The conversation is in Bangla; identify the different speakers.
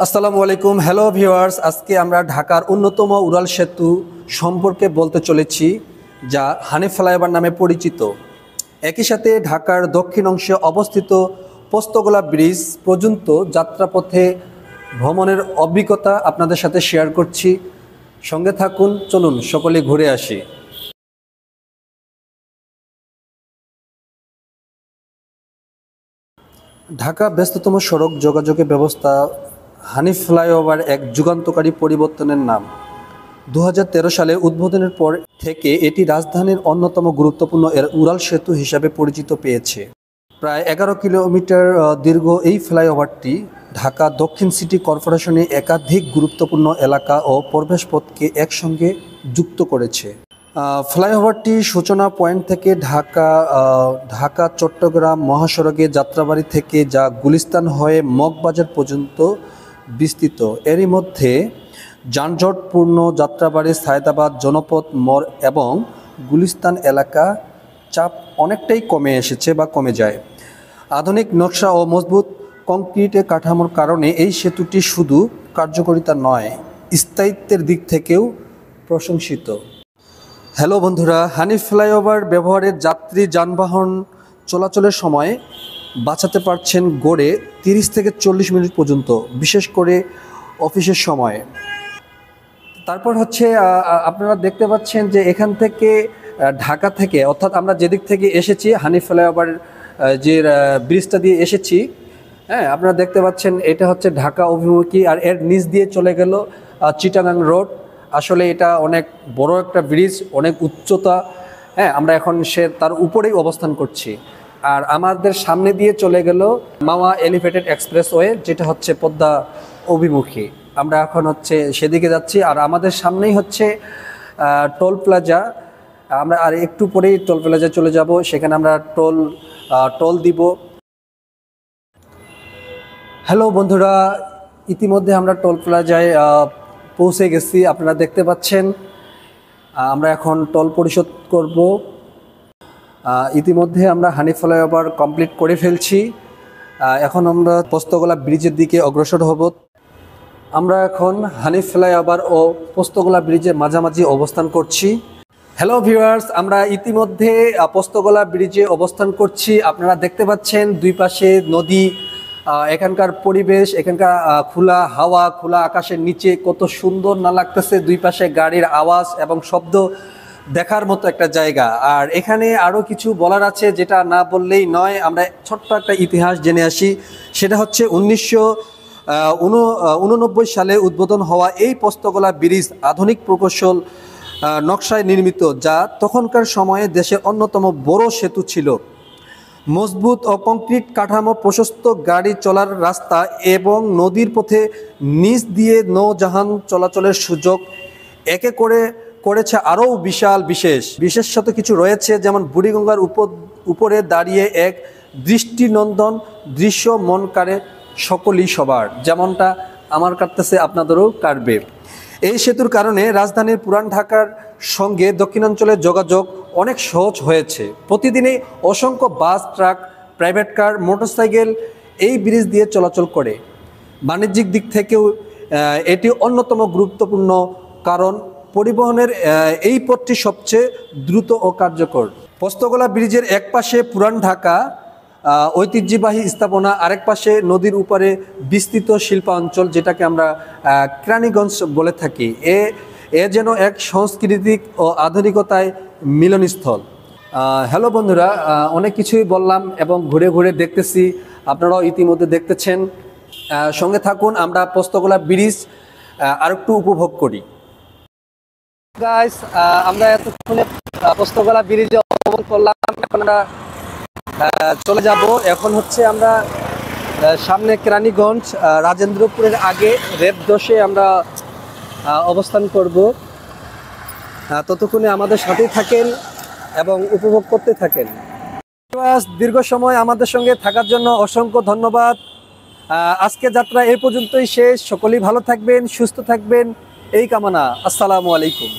Speaker 1: আসসালামু আলাইকুম। হ্যালো ভিউয়ার্স, আজকে আমরা ঢাকার অন্যতম উড়াল সেতু সম্পর্কে বলতে চলেছি, যা হানি ফ্লাইওভার নামে পরিচিত। একই সাথে ঢাকার দক্ষিণ অংশে অবস্থিত পোস্তগোলা ব্রিজ পর্যন্ত যাত্রাপথে ভ্রমণের অভিজ্ঞতা আপনাদের সাথে শেয়ার করছি। সঙ্গে থাকুন, চলুন সকলে ঘুরে আসি। ঢাকা ব্যস্ততম সড়ক যোগাযোগের ব্যবস্থা হানি ফ্লাইওভার এক যুগান্তকারী পরিবর্তনের নাম। 2013 সালে উদ্বোধনের পর থেকে এটি রাজধানীর অন্যতম গুরুত্বপূর্ণ উড়াল সেতু হিসাবে পরিচিত পেয়েছে। প্রায় 11 কিলোমিটার দীর্ঘ এই ফ্লাইওভারটি ঢাকা দক্ষিণ সিটি কর্পোরেশনে একাধিক গুরুত্বপূর্ণ এলাকা ও প্রবেশপথকে একসঙ্গে যুক্ত করেছে। ফ্লাইওভারটি সূচনা পয়েন্ট থেকে ঢাকা চট্টগ্রাম মহাসড়কে যাত্রাবাড়ি থেকে যা গুলিস্তান হয়ে মগবাজার পর্যন্ত বিস্তৃত। এরই মধ্যে যানজটপূর্ণ যাত্রাবাড়ি, সায়দাবাদ, জনপথ মোড় এবং গুলিস্তান এলাকা চাপ অনেকটাই কমে এসেছে বা কমে যায়। আধুনিক নকশা ও মজবুত কংক্রিটের কাঠামোর কারণে এই সেতুটি শুধু কার্যকারিতা নয়, স্থায়িত্বের দিক থেকেও প্রশংসিত। হ্যালো বন্ধুরা, হানি ফ্লাইওভার ব্যবহারের যাত্রী যানবাহন চলাচলের সময় বাঁচাতে পারছেন গড়ে 30 থেকে 40 মিনিট পর্যন্ত, বিশেষ করে অফিসের সময়। তারপর হচ্ছে আপনারা দেখতে পাচ্ছেন যে এখান থেকে ঢাকা থেকে, অর্থাৎ আমরা যেদিক থেকে এসেছি হানি ফ্লাইওভার যে ব্রিজটা দিয়ে এসেছি, হ্যাঁ, আপনারা দেখতে পাচ্ছেন এটা হচ্ছে ঢাকা অভিমুখী, আর এর নিচ দিয়ে চলে গেল চিটাগাং রোড। আসলে এটা অনেক বড় একটা ব্রিজ, অনেক উচ্চতা, হ্যাঁ, আমরা এখন তার উপরেই অবস্থান করছি। আর আমাদের সামনে দিয়ে চলে গেল মাওয়া এলিভেটেড এক্সপ্রেসওয়ে, যেটা হচ্ছে পদ্মা অভিমুখী। আমরা এখন হচ্ছে সেদিকে যাচ্ছি, আর আমাদের সামনেই হচ্ছে টোল প্লাজা। আমরা আর একটু পরেই টোল প্লাজা চলে যাব, সেখানে আমরা টোল দিব। হ্যালো বন্ধুরা, ইতিমধ্যে আমরা টোল প্লাজায় পৌঁছে গেছি। আপনারা দেখতে পাচ্ছেন আমরা এখন টোল পরিশোধ করব। ইতিমধ্যে আমরা হানি ফ্লাইওভার কমপ্লিট করে ফেলছি। এখন আমরা পোস্তগোলা ব্রিজের দিকে অগ্রসর হব। আমরা এখন হানি ফ্লাইওভার ও পোস্তগোলা ব্রিজের মাঝামাঝি অবস্থান করছি। হ্যালো ভিউয়ার্স, আমরা ইতিমধ্যে পোস্তগোলা ব্রিজে অবস্থান করছি। আপনারা দেখতে পাচ্ছেন দুই পাশে নদী, এখানকার পরিবেশ, এখানকার খোলা হাওয়া, খোলা আকাশের নিচে কত সুন্দর না লাগতেছে। দুই পাশে গাড়ির আওয়াজ এবং শব্দ, দেখার মতো একটা জায়গা। আর এখানে আরও কিছু বলার আছে, যেটা না বললেই নয়। আমরা ছোট্ট একটা ইতিহাস জেনে আসি। সেটা হচ্ছে 1989 সালে উদ্বোধন হওয়া এই পোস্তগোলা ব্রিজ আধুনিক প্রকৌশল নকশায় নির্মিত, যা তখনকার সময়ে দেশের অন্যতম বড় সেতু ছিল। মজবুত ও কংক্রিট কাঠামো, প্রশস্ত গাড়ি চলার রাস্তা এবং নদীর পথে নিচ দিয়ে নৌজাহান চলাচলের সুযোগ একে করে করেছে আরও বিশেষত কিছু রয়েছে, যেমন বুড়িগঙ্গার উপরে দাঁড়িয়ে এক দৃষ্টিনন্দন দৃশ্য মন কাড়ে সকলই সবার, যেমনটা আমার কাটতেছে আপনাদেরও কাটবে। এই সেতুর কারণে রাজধানীর পুরান ঢাকার সঙ্গে দক্ষিণাঞ্চলের যোগাযোগ অনেক সহজ হয়েছে। প্রতিদিনই অসংখ্য বাস, ট্রাক, প্রাইভেট কার, মোটরসাইকেল এই ব্রিজ দিয়ে চলাচল করে। বাণিজ্যিক দিক থেকেও এটি অন্যতম গুরুত্বপূর্ণ, কারণ পরিবহনের এই পথটি সবচেয়ে দ্রুত ও কার্যকর। পোস্তগোলা ব্রিজের এক পাশে পুরান ঢাকা ঐতিহ্যবাহী স্থাপনা, আরেক পাশে নদীর উপরে বিস্তৃত শিল্পাঞ্চল, যেটাকে আমরা কেরানীগঞ্জ বলে থাকি। এ যেন এক সাংস্কৃতিক ও আধুনিকতায় মিলনস্থল। হ্যালো বন্ধুরা, অনেক কিছুই বললাম এবং ঘুরে ঘুরে দেখতেছি, আপনারাও ইতিমধ্যে দেখতেছেন। সঙ্গে থাকুন, আমরা পোস্তগোলা ব্রিজ আরেকটু উপভোগ করি। গাইস, আমরা এতক্ষণে পোস্তগোলা ব্রিজে অবস্থান করলাম। এখন আমরা চলে যাব। এখন হচ্ছে আমরা সামনে কেরানীগঞ্জ, রাজেন্দ্রপুরের আগে রেপ 10-এ আমরা অবস্থান করব। ততক্ষণে আমাদের সাথেই থাকেন এবং উপভোগ করতে থাকেন। দীর্ঘ সময় আমাদের সঙ্গে থাকার জন্য অসংখ্য ধন্যবাদ। আজকে যাত্রা এই পর্যন্তই শেষ। সকলেই ভালো থাকবেন, সুস্থ থাকবেন, এই কামনা। আসসালামু আলাইকুম।